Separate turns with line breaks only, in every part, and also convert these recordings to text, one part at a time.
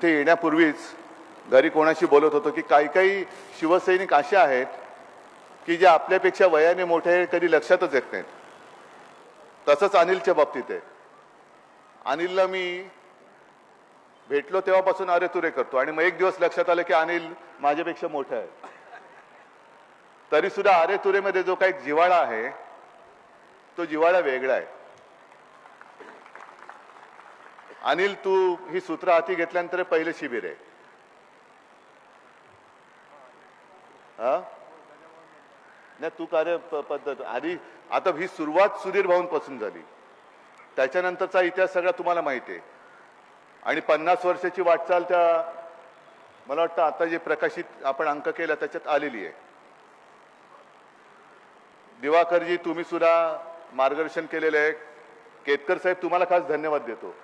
इथे येण्यापूर्वीच घरी कोणाशी बोलत होतो की काही काही शिवसैनिक असे आहेत की जे आपल्यापेक्षा वयाने मोठे कधी लक्षातच येत नाहीत. तसंच अनिलच्या बाबतीत आहे. अनिलला मी भेटलो तेव्हापासून अरे तुरे करतो आणि मग एक दिवस लक्षात आलं की अनिल माझ्यापेक्षा मोठा आहे. तरी सुद्धा अरे तुरेमध्ये जो काही जिव्हाळा आहे तो जिव्हाळा वेगळा आहे. अनिल, तू ही सूत्र हाती घेतल्यानंतर पहिलं शिबिर आहे. हा नाही, तू कार्य पद्धत आधी आता ही सुरुवात सुधीर भाऊंपासून झाली. त्याच्यानंतरचा इतिहास सगळा तुम्हाला माहिती आहे. आणि 50 वर्षाची वाटचाल त्या मला वाटतं आता जे प्रकाशित आपण अंक केला त्याच्यात आलेली आहे. दिवाकरजी, तुम्ही सुद्धा मार्गदर्शन केलेले आहे. केतकर साहेब, तुम्हाला खास धन्यवाद देतो.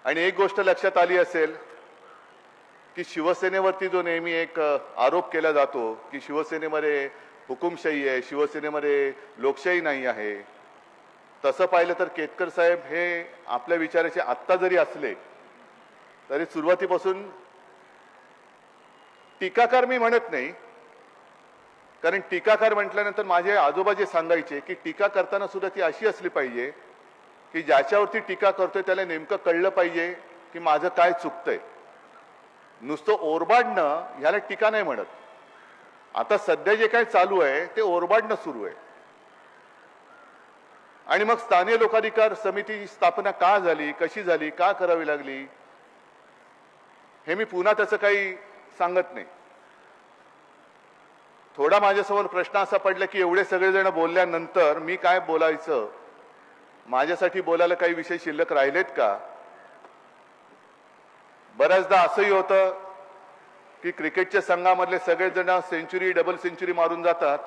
आणि एक गोष्ट लक्षात आली असेल की शिवसेनेवरती जो नेहमी एक आरोप केला जातो की शिवसेनेमध्ये हुकुमशाही आहे, शिवसेनेमध्ये लोकशाही नाही आहे, तसं पाहिलं तर केतकर साहेब हे आपल्या विचाराचे आत्ता जरी असले तरी सुरुवातीपासून टीकाकार मी म्हणत नाही, कारण टीकाकार म्हटल्यानंतर माझे आजोबा जे सांगायचे की टीका करताना सुद्धा ती अशी असली पाहिजे की ज्याच्यावरती टीका करतोय त्याला नेमकं कळलं पाहिजे की माझं काय चुकतंय. नुसतं ओरबाडणं ह्याला टीका नाही म्हणत. आता सध्या जे काय चालू आहे ते ओरबाडणं सुरू आहे. आणि मग स्थानिक लोकाधिकार समितीची स्थापना का झाली, कशी झाली, का करावी लागली, हे मी पुन्हा त्याचं काही सांगत नाही. थोडा माझ्यासमोर प्रश्न असा पडला की एवढे सगळेजण बोलल्यानंतर मी काय बोलायचं, माझ्यासाठी बोलायला काही विषय शिल्लक राहिलेत का. बऱ्याचदा असंही होतं की क्रिकेटच्या संघामधले सगळेजण सेंचुरी, डबल सेंचुरी मारून जातात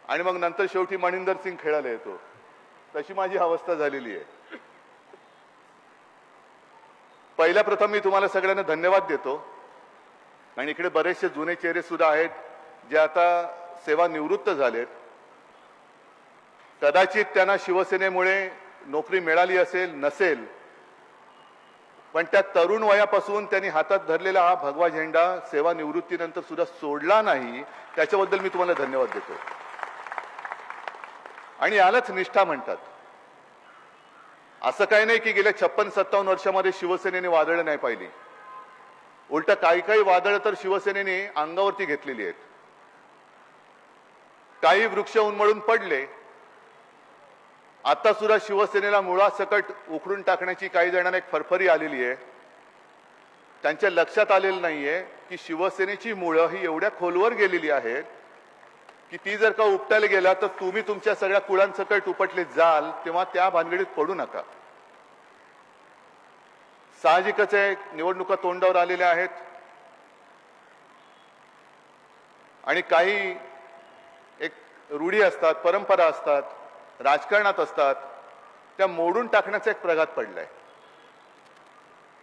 आणि मग नंतर शेवटी मनिंदर सिंग खेळायला येतो. तशी माझी अवस्था झालेली आहे. पहिल्या प्रथम मी तुम्हाला सगळ्यांना धन्यवाद देतो. आणि इकडे बरेचसे जुने चेहरे सुद्धा आहेत जे आता सेवानिवृत्त झालेत. कदाचित त्यांना शिवसेनेमुळे नोकरी मिळाली असेल, नसेल, पण त्या तरुण वयापासून त्यांनी हातात धरलेला हा भगवा झेंडा सेवानिवृत्तीनंतर सुद्धा सोडला नाही. त्याच्याबद्दल मी तुम्हाला धन्यवाद देतो. आणि यालाच निष्ठा म्हणतात. असं काही नाही की गेल्या 56-57 वर्षामध्ये शिवसेनेने वादळं नाही पाहिली. उलट काही काही वादळं तर शिवसेनेने अंगावरती घेतलेली आहेत. काही वृक्ष उन्मळून पडले. आता सुद्धा शिवसेनेला मुळासकट उखडून टाकण्याची काही जणांना एक फरफरी आलेली आहे. त्यांच्या लक्षात आलेलं नाहीये की शिवसेनेची मुळं ही एवढ्या खोलवर गेलेली आहेत की ती जर का उपटायला गेला तर तुम्ही तुमच्या सगळ्या कुळांसकट उपटले जाल, तेव्हा त्या भानगडीत पडू नका. साहजिकच आहे, निवडणुका तोंडावर आलेल्या आहेत आणि काही एक रूढी असतात, परंपरा असतात, राजकारणात असतात, त्या मोडून टाकण्याचा एक प्रघात पडलाय.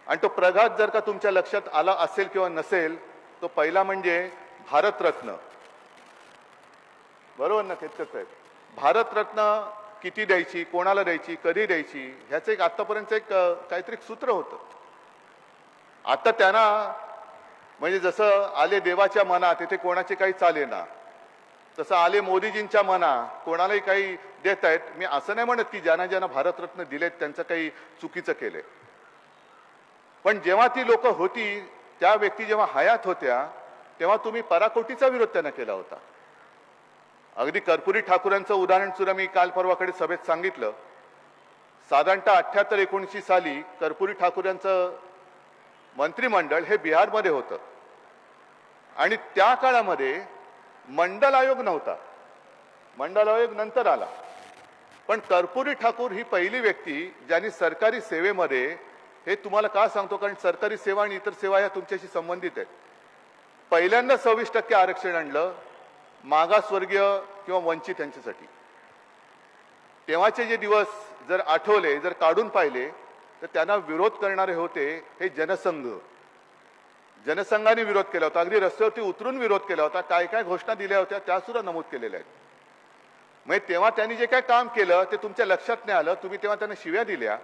आणि तो प्रघात जर का तुमच्या लक्षात आला असेल किंवा नसेल, तो पहिला म्हणजे भारतरत्न. बरोबर ना केतकर साहेब? भारतरत्न किती द्यायची, कोणाला द्यायची, कधी द्यायची, ह्याचं एक आतापर्यंत एक काहीतरी सूत्र होतं. आता त्यांना म्हणजे जसं आले देवाच्या मनात तिथे कोणाचे काही चालेना, तसं आले मोदीजींच्या मना कोणालाही काही देत आहेत. मी असं नाही म्हणत की ज्यांना ज्यांना भारतरत्न दिलेत त्यांचं काही चुकीचं केलंय, पण जेव्हा ती लोक होती, त्या व्यक्ती जेव्हा हयात होत्या, तेव्हा तुम्ही पराकोटीचा विरोध त्यांना केला होता. अगदी कर्पुरी ठाकूरांचं उदाहरण सुद्धा मी काल परवाकडे सभेत सांगितलं. साधारणतः 78-79 साली कर्पुरी ठाकूरांचं मंत्रिमंडळ हे बिहारमध्ये होतं आणि त्या काळामध्ये मंडल आयोग नव्हता. मंडल आयोग नंतर आला. पण कर्पुरी ठाकूर ही पहिली व्यक्ती ज्यांनी सरकारी सेवेमध्ये, हे तुम्हाला का सांगतो कारण सरकारी सेवा आणि इतर सेवा या तुमच्याशी संबंधित आहेत, पहिल्यांदा 26% आरक्षण आणलं मागासवर्गीय किंवा वंचित यांच्यासाठी. तेव्हाचे जे दिवस जर आठवले, जर काढून पाहिले, तर त्यांना विरोध करणारे होते हे जनसंघ. जनसंघाने विरोध केला होता, अगदी रस्त्यावरती उतरून विरोध केला होता. काय काय घोषणा दिल्या होत्या त्या सुद्धा नमूद केलेल्या आहेत. म्हणजे तेव्हा त्यांनी जे काय काम केलं ते तुमच्या लक्षात नाही आलं. तुम्ही तेव्हा त्यांना शिव्या दिल्या.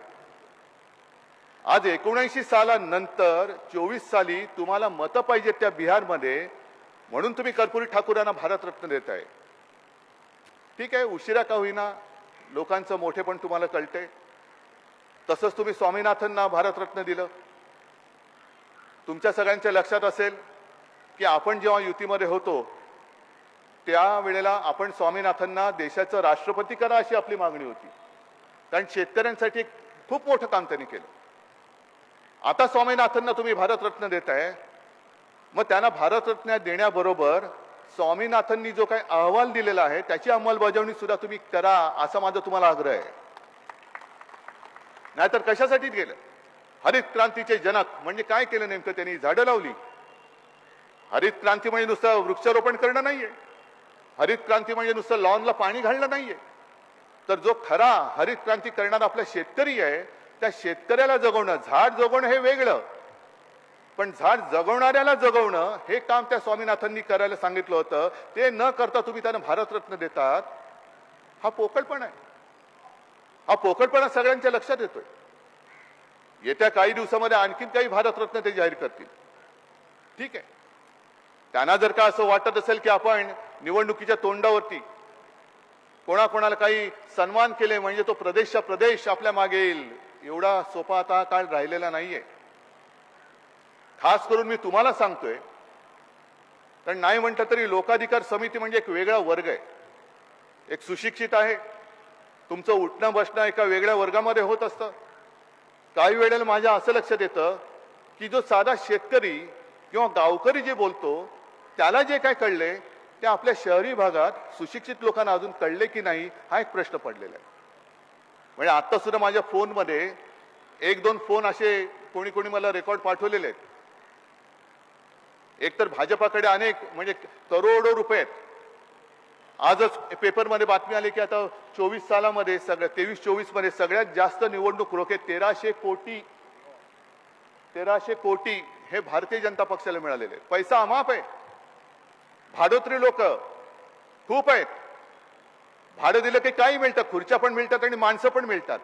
आज 79 सालानंतर 24 साली तुम्हाला मतं पाहिजे त्या बिहारमध्ये, म्हणून तुम्ही कर्पूरी ठाकूरांना भारतरत्न देताय. ठीक आहे, उशिरा का होईना लोकांचं मोठेपण तुम्हाला कळते. तसंच तुम्ही स्वामीनाथनना भारतरत्न दिलं. तुमच्या सगळ्यांच्या लक्षात असेल की आपण जेव्हा युतीमध्ये होतो त्यावेळेला आपण स्वामीनाथनना देशाचं राष्ट्रपती करा अशी आपली मागणी होती, कारण शेतकऱ्यांसाठी खूप मोठं काम त्यांनी केलं. आता स्वामीनाथनना तुम्ही भारतरत्न देताय, मग त्यांना भारतरत्न देण्याबरोबर स्वामीनाथननी जो काही अहवाल दिलेला आहे त्याची अंमलबजावणी सुद्धा तुम्ही करा, असा माझा तुम्हाला आग्रह आहे. नाहीतर कशासाठी केलं? हरित क्रांतीचे जनक म्हणजे काय केलं नेमकं? त्यांनी झाडं लावली. हरित क्रांती म्हणजे नुसतं वृक्षारोपण करणं नाहीये. हरित क्रांती म्हणजे नुसतं लॉनला पाणी घालणं नाहीये. तर जो खरा हरित क्रांती करणारा आपला शेतकरी आहे, त्या शेतकऱ्याला जगवणं, झाड जगवणं हे वेगळं, पण झाड जगवणाऱ्याला जगवणं हे काम त्या स्वामीनाथननी करायला सांगितलं होतं. ते न करता तुम्ही त्यांना भारतरत्न देतात, हा पोकळपणा आहे. हा पोकळपणा सगळ्यांच्या लक्षात येतोय. येत्या काही दिवसामध्ये आणखीन काही भारतरत्न ते जाहीर करतील. ठीक आहे, त्यांना जर का असं वाटत असेल की आपण निवडणुकीच्या तोंडावरती कोणाकोणाला काही सन्मान केले म्हणजे तो प्रदेशच्या प्रदेश आपल्या मागे येईल, एवढा सोपा आता काळ राहिलेला नाहीये. खास करून मी तुम्हाला सांगतोय, कारण नाही म्हटलं तरी लोकाधिकार समिती म्हणजे एक वेगळा वर्ग आहे. एक सुशिक्षित आहे, तुमचं उठणं बसणं एका वेगळ्या वर्गामध्ये होत असतं. काही वेळेला माझ्या असं लक्षात येतं की जो साधा शेतकरी किंवा गावकरी जे बोलतो त्याला जे काय कळले ते आपल्या शहरी भागात सुशिक्षित लोकांना अजून कळले की नाही, हा एक प्रश्न पडलेला आहे. म्हणजे आता सुद्धा माझ्या फोनमध्ये एक दोन फोन असे कोणी कोणी मला रेकॉर्ड पाठवलेले आहेत. एकतर भाजपाकडे अनेक म्हणजे करोडो रुपये आहेत. आजच पेपरमध्ये बातमी आली की आता 24 सालामध्ये 23-24 मध्ये सगळ्यात जास्त निवडणूक रोखे 1300 कोटी हे भारतीय जनता पक्षाला मिळालेले. पैसा अमाप आहे. भाडोत्री लोक खूप आहेत. भाडं दिलं की काही मिळतं, खुर्च्या पण मिळतात आणि माणसं पण मिळतात.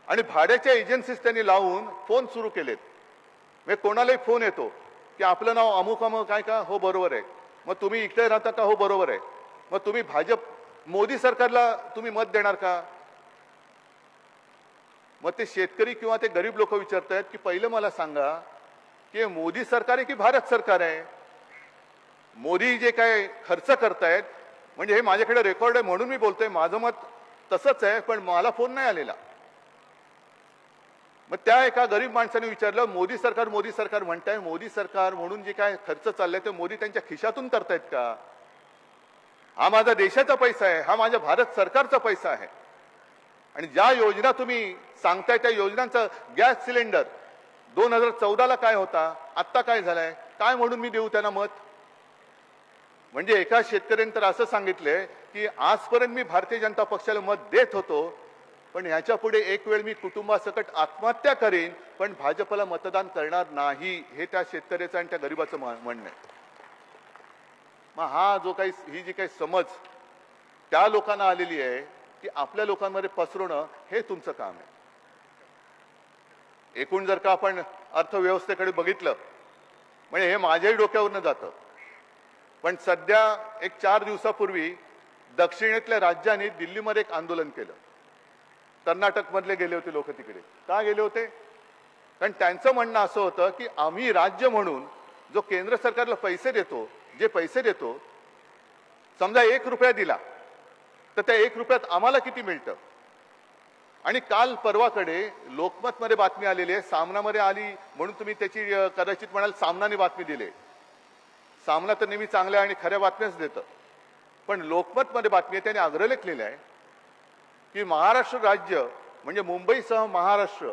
आणि भाड्याच्या एजन्सीज त्यांनी लावून फोन सुरू केलेत. म्हणजे कोणालाही फोन येतो की आपलं नाव अमुक अमुक काय का? हो बरोबर आहे. मग तुम्ही इकडे राहता का? हो बरोबर आहे. मग तुम्ही भाजप मोदी सरकारला तुम्ही मत देणार का? मग ते शेतकरी किंवा ते गरीब लोक विचारतायत की पहिलं मला सांगा की मोदी सरकार आहे की भारत सरकार आहे? मोदी जे काय खर्च करतायत, म्हणजे हे माझ्याकडे रेकॉर्ड आहे म्हणून मी बोलतोय, माझं मत तसंच आहे, पण मला फोन नाही आलेला. मग त्या एका गरीब माणसाने विचारलं, मोदी सरकार म्हणताय, मोदी सरकार म्हणून जे काय खर्च चाललाय ते मोदी त्यांच्या खिशातून करतायत का? हा माझा देशाचा पैसा आहे, हा माझ्या भारत सरकारचा पैसा आहे. आणि ज्या योजना तुम्ही सांगताय त्या योजनांचा गॅस सिलेंडर 2014ला काय होता, आत्ता काय झालाय, काय म्हणून मी देऊ त्यांना मत? म्हणजे एका शेतकऱ्याने तर असं सांगितलंय की आजपर्यंत मी भारतीय जनता पक्षाला मत देत होतो, पण ह्याच्या पुढे एक वेळ मी कुटुंबासकट आत्महत्या करेन, पण भाजपला मतदान करणार नाही, हे त्या शेतकऱ्याचं आणि त्या गरीबाचं म्हणणं आहे. मग हा जो काही ही जी काही समज त्या लोकांना आलेली आहे की आपल्या लोकांमध्ये पसरवणं हे तुमचं काम आहे. एकूण जर का आपण अर्थव्यवस्थेकडे बघितलं म्हणजे हे माझ्याही डोक्यावरनं जातं. पण सध्या एक 4 दिवसापूर्वी दक्षिणेतल्या राज्यांनी दिल्लीमध्ये एक आंदोलन केलं. कर्नाटक मधले गेले होते लोक तिकडे. का गेले होते? कारण त्यांचं म्हणणं असं होतं की आम्ही राज्य म्हणून जो केंद्र सरकारला पैसे देतो, जे पैसे देतो, समजा 1 रुपया दिला तर त्या 1 रुपयात आम्हाला किती मिळतं? आणि काल परवाकडे लोकमत मध्ये बातमी आलेली आहे, सामनामध्ये आली म्हणून तुम्ही त्याची कदाचित म्हणाल सामनाने बातमी दिली. सामना तर नेहमी चांगल्या आणि खऱ्या बातम्याच देतं, पण लोकमत मध्ये बातमी आहे, त्याने आग्रह लेखलेला आहे की महाराष्ट्र राज्य म्हणजे मुंबईसह महाराष्ट्र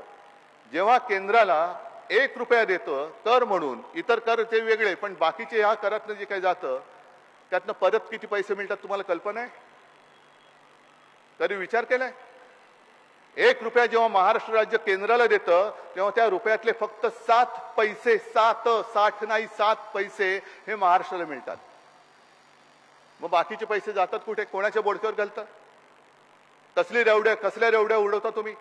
जेव्हा केंद्राला 1 रुपया देतं कर म्हणून, इतर कर ते वेगळे, पण बाकीचे ह्या करातनं जे काही जातं त्यातनं परत किती पैसे मिळतात तुम्हाला कल्पना आहे? तरी विचार केलाय? 1 रुपया जेव्हा महाराष्ट्र राज्य केंद्राला देतं तेव्हा त्या रुपयातले फक्त 7 पैसे, 60 नाही 7 पैसे हे महाराष्ट्राला मिळतात. मग बाकीचे पैसे जातात कुठे? कोणाच्या बोडक्यावर घालतात? कसल्या रेवड्या उडवता तुम्ही?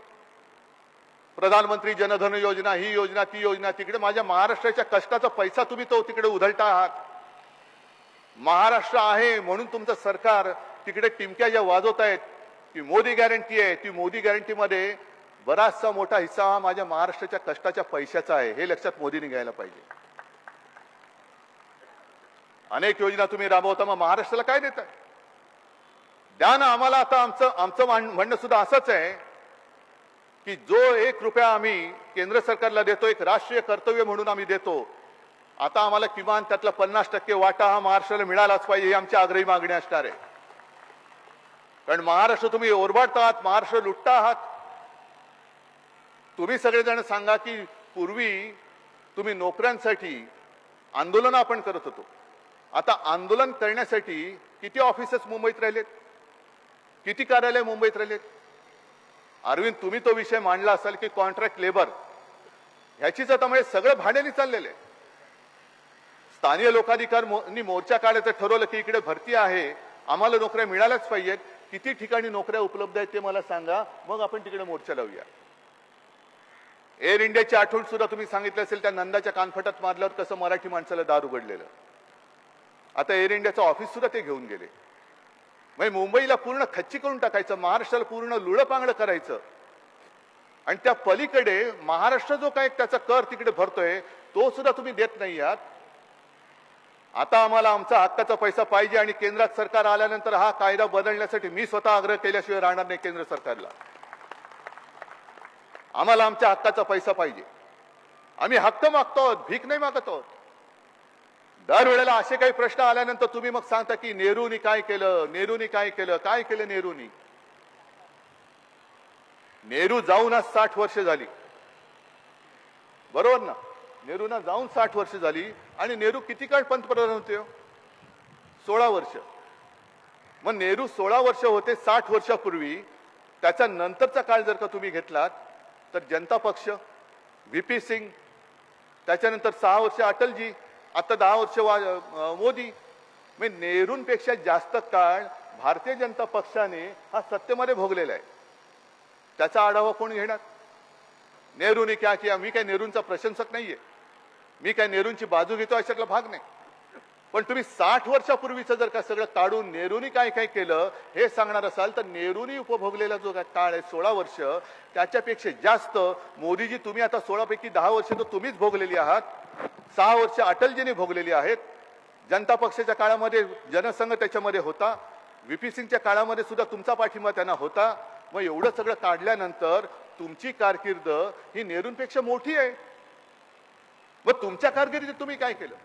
प्रधानमंत्री जनधन योजना, ही योजना, ती योजना, तिकडे माझ्या महाराष्ट्राच्या कष्टाचा पैसा तुम्ही तो तिकडे उधळता आहात. महाराष्ट्र आहे म्हणून तुमचं सरकार तिकडे टिमक्या ज्या वाजवत आहेत ती मोदी गॅरंटी आहे, ती मोदी गॅरंटीमध्ये बराचसा मोठा हिस्सा हा माझ्या महाराष्ट्राच्या कष्टाच्या पैशाचा आहे, हे लक्षात मोदींनी घ्यायला पाहिजे. अनेक योजना तुम्ही राबवता, मग महाराष्ट्राला काय देताय? द्या ना आम्हाला. आता आमचं म्हणणं सुद्धा असंच आहे की जो 1 रुपया आम्ही केंद्र सरकारला देतो, एक राष्ट्रीय कर्तव्य म्हणून आम्ही देतो, आता आम्हाला किमान त्यातला 50% वाटा हा महाराष्ट्राला मिळालाच पाहिजे, ही आमची आग्रही मागणी असणार आहे. कारण महाराष्ट्र तुम्ही ओरबाडता आहात, महाराष्ट्र लुटता आहात. तुम्ही सगळेजण सांगा की पूर्वी तुम्ही नोकऱ्यांसाठी आंदोलन आपण करत होतो, आता आंदोलन करण्यासाठी किती ऑफिसेस मुंबईत राहिलेत, किती कार्यालय मुंबईत राहिलेत? अरविंद, तुम्ही तो विषय मांडला असाल की कॉन्ट्रॅक्ट लेबर ह्याचीच आता म्हणजे सगळं भाड्याने चाललेलं आहे. स्थानिक लोकाधिकारांनी मोर्चा काढायचं ठरवलं की इकडे भरती आहे, आम्हाला नोकऱ्या मिळाल्याच पाहिजेत. किती ठिकाणी नोकऱ्या उपलब्ध आहेत ते मला सांगा, मग आपण तिकडे मोर्चा लावूया. एअर इंडियाची आठवण सुद्धा तुम्ही सांगितलं असेल, त्या नंदाच्या कानफटात मारल्यावर कसं मराठी माणसाला दार उघडलेलं. आता एअर इंडियाचं ऑफिस सुद्धा ते घेऊन गेले. म्हणजे मुंबईला पूर्ण खच्ची करून टाकायचं, महाराष्ट्राला पूर्ण लुळपांगड करायचं. आणि त्या पलीकडे महाराष्ट्र जो काय त्याचा कर तिकडे भरतोय तो सुद्धा तुम्ही देत नाही आहात. आता आम्हाला आमचा हक्काचा पैसा पाहिजे आणि केंद्रात सरकार आल्यानंतर हा कायदा बदलण्यासाठी मी स्वतः आग्रह केल्याशिवाय राहणार नाही केंद्र सरकारला. आम्हाला आमच्या हक्काचा पैसा पाहिजे. आम्ही हक्क मागतो, भीक नाही मागत आहोत. दरवेळेला असे काही प्रश्न आल्यानंतर तुम्ही मग सांगता की नेहरूनी काय केलं, नेहरूनी काय केलं, काय केलं नेहरूनी. नेहरू जाऊन आज 60 वर्ष झाली, बरोबर ना? नेहरूंना जाऊन 60 वर्ष झाली आणि नेहरू किती काळ पंतप्रधान होते? 16 वर्ष. मग नेहरू 16 वर्ष होते 60 वर्षापूर्वी. त्याच्या नंतरचा काळ जर का तुम्ही घेतलात तर जनता पक्ष, व्हीपी सिंग, त्याच्यानंतर 6 वर्ष अटलजी, आता 10 वर्ष मोदी. म्हणजे नेहरूंपेक्षा जास्त काळ भारतीय जनता पक्षाने हा सत्तेमध्ये भोगलेला आहे. त्याचा आढावा कोण घेणार? नेहरूने क्या किया? मी काय नेहरूंचा प्रशंसक नाहीये, मी काय नेहरूंची बाजू घेतो अशातला भाग नाही. पण तुम्ही 60 वर्षापूर्वीचं जर का सगळं काढून नेहरूनी काय काय केलं हे सांगणार असाल तर नेहरूनी उपभोगलेला जो काळ आहे 16 वर्ष, त्याच्यापेक्षा जास्त मोदीजी तुम्ही आता 16 पैकी 10 वर्ष तर तुम्हीच भोगलेली आहात. 6 वर्ष अटलजीने भोगलेली आहेत. जनता पक्षाच्या काळामध्ये जनसंघ त्याच्यामध्ये होता, व्हीपी सिंगच्या काळामध्ये सुद्धा तुमचा पाठिंबा त्यांना होता. मग एवढं सगळं काढल्यानंतर तुमची कारकीर्द ही नेहरूंपेक्षा मोठी आहे. मग तुमच्या कारकिर्दीत तुम्ही काय केलं?